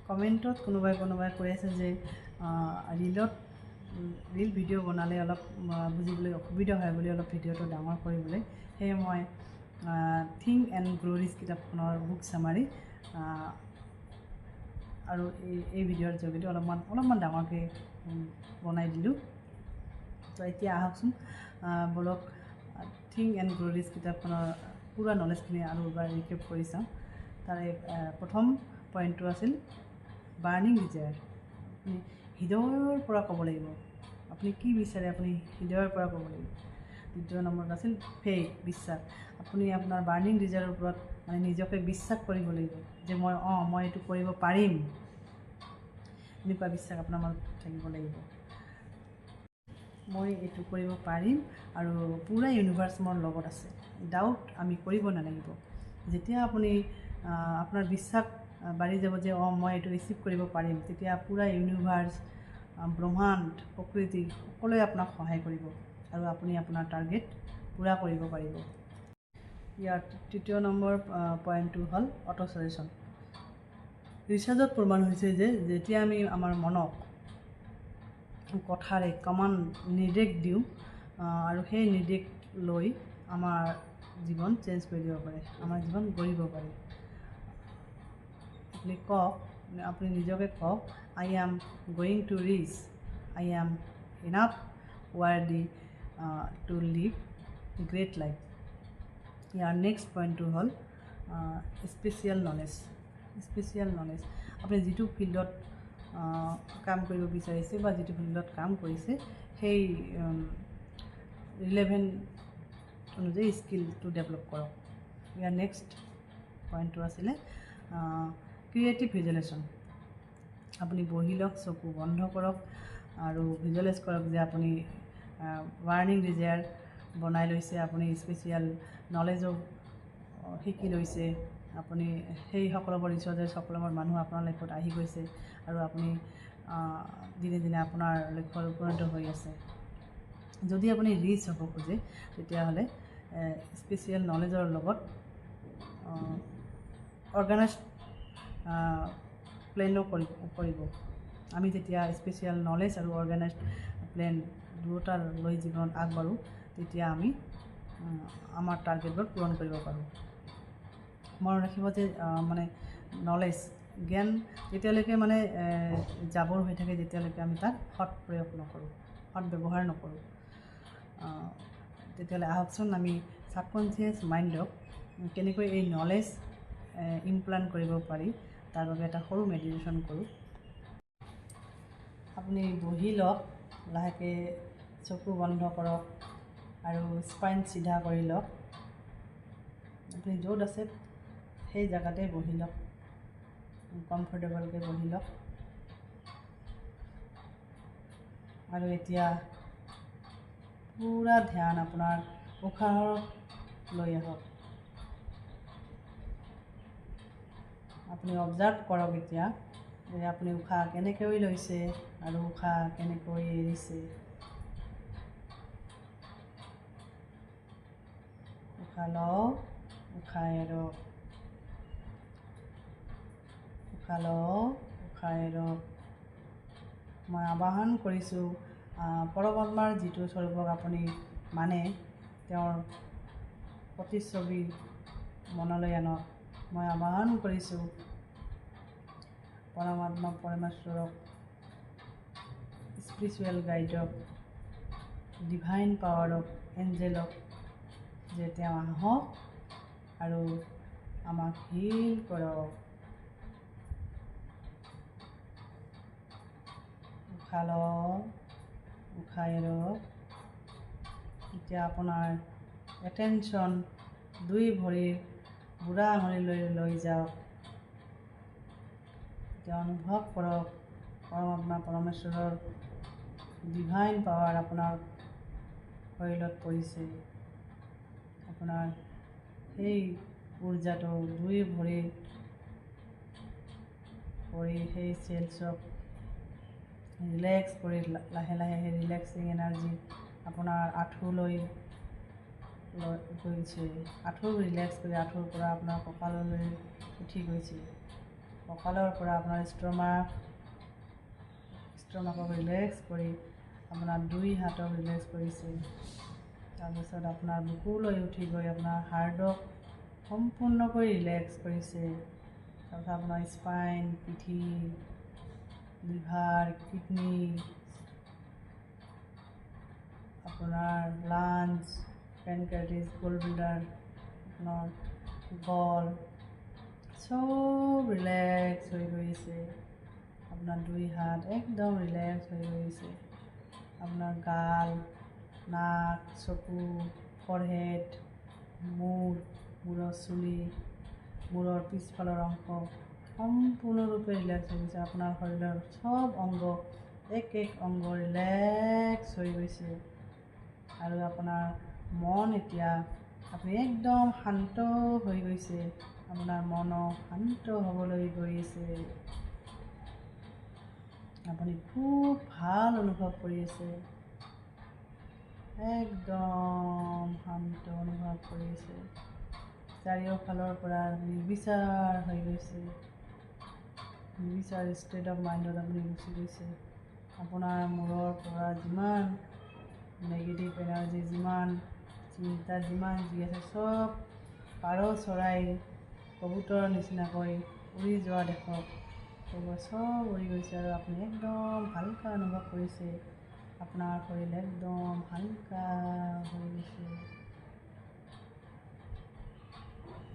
কমেণ্টত কোনোবাই কৈ আছে যে ৰীল ভিডিঅ' বনালে অলপ বুজিবলৈ অসুবিধা হয় বুলি অলপ ভিডিঅ'টো ডাঙৰ কৰিবলৈ। সেয়ে মই থিংক এণ্ড গ্ৰ' ৰিচ কিতাপখনৰ বুক চামাৰি আৰু এই ভিডিঅ'ৰ যোগেদি অলপমান ডাঙৰকৈ বনাই দিলোঁ। তো এতিয়া আহকচোন বলক থিংক এণ্ড গ্ৰ' ৰিচ কিতাপখনৰ পুৰা নলেজখিনি আৰু এবাৰ ৰিকেপ কৰি চাওঁ। তাৰে প্ৰথম পইণ্টটো আছিল বাৰ্ণিং ডিজায়াৰ। আপুনি হৃদয়ৰ পৰা ক'ব লাগিব, আপুনি কি বিচাৰে আপুনি হৃদয়ৰ পৰা ক'ব লাগিব। দ্বিতীয় নম্বৰত আছিল ফেইথ, বিশ্বাস। আপুনি আপোনাৰ বাৰ্ণিং ডিজায়াৰৰ ওপৰত মানে নিজকে বিশ্বাস কৰিব লাগিব যে মই এইটো কৰিব পাৰিম, এনেকুৱা বিশ্বাস আপোনাৰ মনত থাকিব লাগিব। মই এইটো কৰিব পাৰিম আৰু পুৰা ইউনিভাৰ্ছ মোৰ লগত আছে। ডাউট আমি কৰিব নালাগিব। যেতিয়া আপুনি আপোনাৰ বিশ্বাস বাঢ়ি যাব যে মই এইটো ৰিচিভ কৰিব পাৰিম, তেতিয়া পুৰা ইউনিভাৰ্ছ, ব্ৰহ্মাণ্ড, প্ৰকৃতি সকলোৱে আপোনাক সহায় কৰিব আৰু আপুনি আপোনাৰ টাৰ্গেট পূৰা কৰিব পাৰিব। ইয়াৰ তৃতীয় নম্বৰ পইণ্টটো হ'ল অট'ছাজেশ্যন। ৰিচাৰ্চত প্ৰমাণ হৈছে যে যেতিয়া আমি আমাৰ মনক কথাৰে নিৰ্দেশ দিওঁ আৰু সেই নিৰ্দেশ লৈ আমাৰ জীৱন চেঞ্জ কৰি দিব পাৰে, আমাৰ জীৱন গঢ়িব পাৰে। আপুনি নিজকে কওক, I am going to rich, I am enough worthy to live great life. ইয়াৰ নেক্সট পইণ্টটো হ'ল স্পেচিয়েল নলেজ। আপুনি যিটো ফিল্ডত কাম কৰিব বিচাৰিছে বা যিটো ফিল্ডত কাম কৰিছে সেই ৰিলেভেণ্ট অনুযায়ী স্কিলটো ডেভেলপ কৰক। ইয়াৰ নেক্সট পইণ্টটো আছিলে ক্ৰিয়েটিভ ভিজুৱেলেশ্যন। আপুনি বহি লওক, চকু বন্ধ কৰক আৰু ভিজুৱেলাইজ কৰক যে আপুনি বাৰ্ণিং ডিজায়াৰ বনাই লৈছে, আপুনি স্পেচিয়েল নলেজো শিকি লৈছে, আপুনি সেই সকলোবোৰ ৰিচৰ্চেছ সকলোবোৰ মানুহ আপোনাৰ লাইফত আহি গৈছে আৰু আপুনি দিনে দিনে আপোনাৰ লক্ষ্যত উপনীত হৈ আছে। যদি আপুনি ৰিচ হ'ব খোজে তেতিয়াহ'লে স্পেচিয়েল নলেজৰ লগত অৰ্গেনাইজ প্লেনো কৰিব। আমি যেতিয়া স্পেচিয়েল নলেজ আৰু অৰ্গেনাইজ প্লেন দুয়োটা লৈ জীৱনত আগবাঢ়োঁ তেতিয়া আমি আমাৰ টাৰ্গেটবোৰ পূৰণ কৰিব পাৰোঁ। মনত ৰাখিব যে নলেজ, জ্ঞান যেতিয়ালৈকে জাবৰ হৈ থাকে তেতিয়ালৈকে আমি তাক সৎ ব্যৱহাৰ নকৰোঁ। তেতিয়াহ'লে আহকচোন আমি ছাবকনচিয়াছ মাইণ্ডক কেনেকৈ এই নলেজ ইমপ্লাণ্ট কৰিব পাৰি তাৰ বাবে এটা সৰু মেডিটেশ্যন কৰোঁ। আপুনি বহি লওক, লাহেকৈ চকু বন্ধ কৰক আৰু স্পাইন চিধা কৰি লওক। আপুনি য'ত আছে সেই জেগাতে বহি লওক, কমফৰ্টেবলকৈ বহি লওক আৰু এতিয়া পূৰা ধ্যান আপোনাৰ উশাহৰ লৈ আহক। আপুনি অবজাৰ্ভ কৰক এতিয়া যে আপুনি উশাহ কেনেকৈ লৈছে আৰু উশাহ কেনেকৈ এৰিছে। উশাহ লওক, উশাহ এৰক, উশাহ লওক, উশাহ এৰক। মই আহ্বান কৰিছোঁ পৰমাত্মাৰ যিটো স্বৰূপক আপুনি মানে তেওঁৰ প্ৰতিচ্ছবি মনলৈ আনক। মই আহ্বান কৰিছোঁ পৰমাত্মা পৰমেশ্বৰক, স্পিৰিচুৱেল গাইডক, ডিভাইন পাৱাৰক, এঞ্জেলক যে তেওঁ আহক আৰু আমাক হিল কৰক। উশাহ লওক, উশাহ এৰক। এতিয়া আপোনাৰ এটেনশ্যন দুই ভৰিৰ বুঢ়া আঙুলিলৈ লৈ যাওক। এতিয়া অনুভৱ কৰক পৰমাত্মা পৰমেশ্বৰৰ ডিভাইন পাৱাৰ আপোনাৰ শৰীৰত পৰিছে। আপোনাৰ সেই উৰ্জাটো দুই ভৰিৰ পৰি সেই চেলছক ৰিলেক্স কৰি লাহে লাহে সেই ৰিলেক্সিং এনাৰ্জি আপোনাৰ আঁঠুলৈ গৈছে। আঁঠু ৰিলেক্স কৰি আঁঠুৰ পৰা আপোনাৰ কঁকাললৈ উঠি গৈছে। কঁকালৰ পৰা আপোনাৰ ষ্ট্ৰমাকক ৰিলেক্স কৰি আপোনাৰ 2 হাতক ৰিলেক্স কৰিছে। তাৰপিছত আপোনাৰ বুকুলৈ উঠি গৈ আপোনাৰ হাৰ্টক সম্পূৰ্ণকৈ ৰিলেক্স কৰিছে। তাৰপিছত আপোনাৰ স্পাইন, পিঠি, লিভাৰ, কিডনি, আপোনাৰ লাঞ্চ, পেনক্ৰিয়াটিছ, গল ব্লাডাৰ, আপোনাৰ গল চব ৰিলেক্স হৈ গৈছে। আপোনাৰ 2 হাত একদম ৰিলেক্স হৈ গৈছে। আপোনাৰ গাল, নাক, চকু, ফৰহেড, মূৰৰ চুলি, মূৰৰ পিছফালৰ অংশ সম্পূৰ্ণৰূপে ৰিলেক্স হৈ গৈছে। আপোনাৰ শৰীৰৰ চব অংগ এক অংগ ৰিলেক্স হৈ গৈছে। আৰু আপোনাৰ মন এতিয়া আপুনি একদম শান্ত হৈ গৈছে। আপোনাৰ মনো শান্ত হ'বলৈ গৈছে। আপুনি খুব ভাল অনুভৱ কৰি আছে, একদম শান্ত অনুভৱ কৰি আছে। চাৰিওফালৰ পৰা নিৰ্বিচাৰ হৈ গৈছে, নিৰ্বিচাৰ ষ্টেট অফ মাইণ্ডত আপুনি গুচি গৈছে। আপোনাৰ মূৰৰ পৰা যিমান নেগেটিভ এনাৰ্জি, যিমান চিন্তা, যিমান যি আছে চব পাৰ চৰাই কবুতৰৰ নিচিনাকৈ উৰি যোৱা দেখক, চব উৰি গৈছে। আৰু আপুনি একদম হালকা অনুভৱ কৰিছে। আপোনাৰ শৰীৰ একদম হালকা হৈ গৈছে।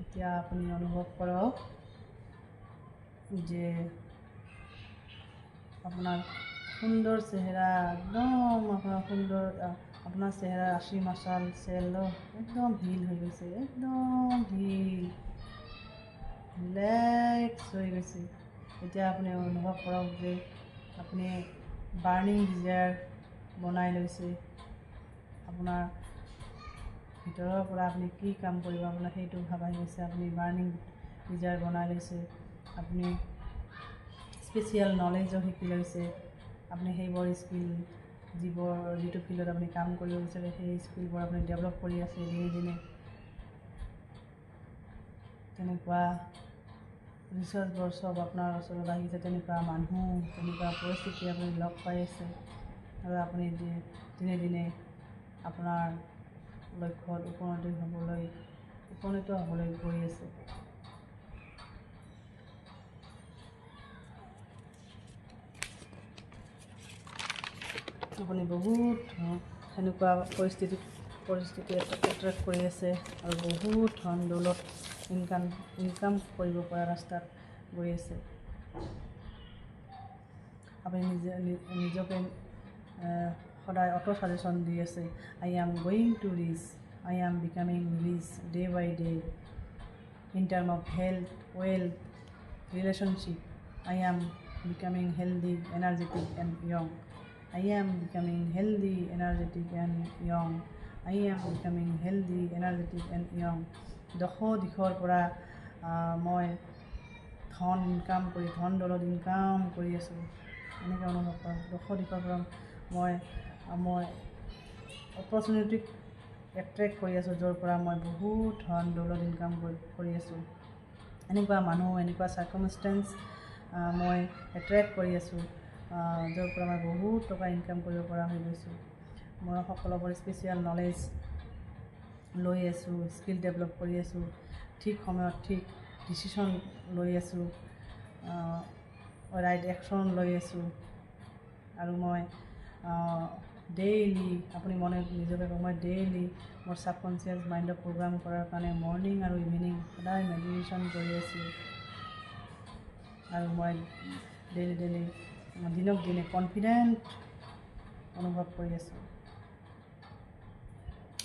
এতিয়া আপুনি অনুভৱ কৰক যে আপোনাৰ সুন্দৰ চেহেৰা, একদম আপোনাৰ চেহেৰাৰ 80 মাচাল চেল একদম হিল হৈ গৈছে, একদম হিল ৰিলেক্স হৈ গৈছে। এতিয়া আপুনি অনুভৱ কৰক যে আপুনি বাৰ্ণিং ডিজায়াৰ বনাই লৈছে। আপোনাৰ ভিতৰৰ পৰা আপুনি কি কাম কৰিব আপোনাৰ সেইটো ভাব আহি গৈছে। আপুনি বাৰ্ণিং ডিজায়াৰ বনাই লৈছে। আপুনি স্পেচিয়েল নলেজো শিকি লৈছে। আপুনি সেইবোৰ স্কিল যিটো ফিল্ডত আপুনি কাম কৰিব বিচাৰে সেই স্কিলবোৰ আপুনি ডেভেলপ কৰি আছে দিনে দিনে। তেনেকুৱা ৰিচাৰ্চবোৰ চব আপোনাৰ ওচৰত আহিছে। তেনেকুৱা মানুহ, তেনেকুৱা পৰিস্থিতি আপুনি লগ পাই আছে। আৰু আপুনি দিনে দিনে আপোনাৰ লক্ষ্যত উপনীত হ'বলৈ গৈ আছে। আপুনি বহুত সেনেকুৱা পৰিস্থিতি এট্ৰেক্ট কৰি আছে আৰু বহুত ধন দৌলত ইনকাম কৰিব পৰা ৰাস্তাত গৈ আছে। আপুনি নিজকে সদায় অটো ছাজেশ্যন দি আছে, I am going to rich, I am becoming rich day by day in term of health, wealth, relationship, I am becoming healthy, energetic and young, I am becoming healthy, energetic and young. I am becoming healthy, energetic and young. দিশৰ পৰা মই ধন দৌলত income কৰি আছোঁ। এনেকৈ অনুভৱ কৰোঁ। দিশৰ পৰা মই অপৰচুনিটিক এট্ৰেক্ট কৰি আছোঁ, য'ৰ পৰা মই বহুত ধন দৌলত ইনকাম কৰি আছোঁ। এনেকুৱা মানুহ, এনেকুৱা চাৰ্কামষ্টেঞ্চ মই এট্ৰেক্ট কৰি আছোঁ, য'ৰ পৰা মই বহুত টকা ইনকাম কৰিব পৰা হৈ গৈছোঁ। মই সকলোবোৰ স্পেচিয়েল নলেজ লৈ আছোঁ, স্কিল ডেভেলপ কৰি আছোঁ, ঠিক সময়ত ঠিক ডিচিশ্যন লৈ আছোঁ, ৰাইট একশ্যন লৈ আছোঁ। আৰু মই ডেইলি, আপুনি নিজকে কওক, মই ডেইলি মোৰ ছাবকনচিয়াছ মাইণ্ডক প্ৰগ্ৰাম কৰাৰ কাৰণে মৰ্ণিং আৰু ইভিনিং সদায় মেডিটেশ্যন কৰি আছোঁ। আৰু মই ডেইলি দিনক দিনে কনফিডেণ্ট অনুভৱ কৰি আছোঁ।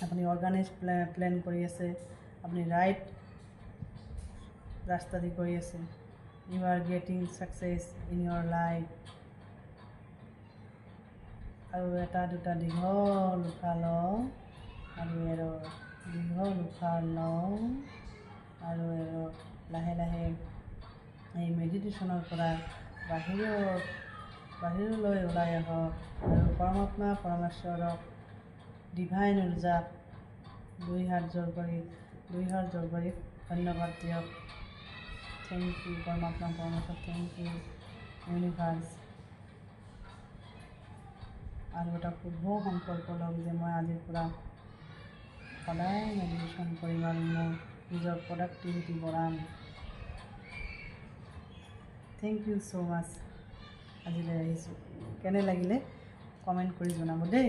আপুনি অৰ্গানাইজ প্লেন কৰি আছে, আপুনি ৰাইট ৰাস্তা দি গৈ আছে। You are getting success in your life. আৰু এটা দুটা দীঘল উশাহ লওঁ আৰু এৰক, দীঘল উশাহ লওঁ আৰু এৰক। লাহে লাহে এই মেডিটেশ্যনৰ পৰা বাহিৰলৈ ওলাই আহক আৰু পৰমাত্মা পৰমেশ্বৰক, ডিভাইন উৰ্জাক 2 হাত জোৰ কৰি ধন্যবাদ দিয়ক। থেংক ইউ পৰমাত্মা পৰমেশ্বৰ থেংক ইউ ইউনিভাৰ্ছ। আৰু এটা শুভ সংকল্প লওক যে মই আজিৰ পৰা সদায় মেডিটেশ্যন কৰিম আৰু মোৰ নিজৰ প্ৰডাক্টিভিটি বঢ়াম। থেংক ইউ ছ' মাছ। আজিলৈ আহিছোঁ, কেনে লাগিলে কমেণ্ট কৰি জনাব দেই।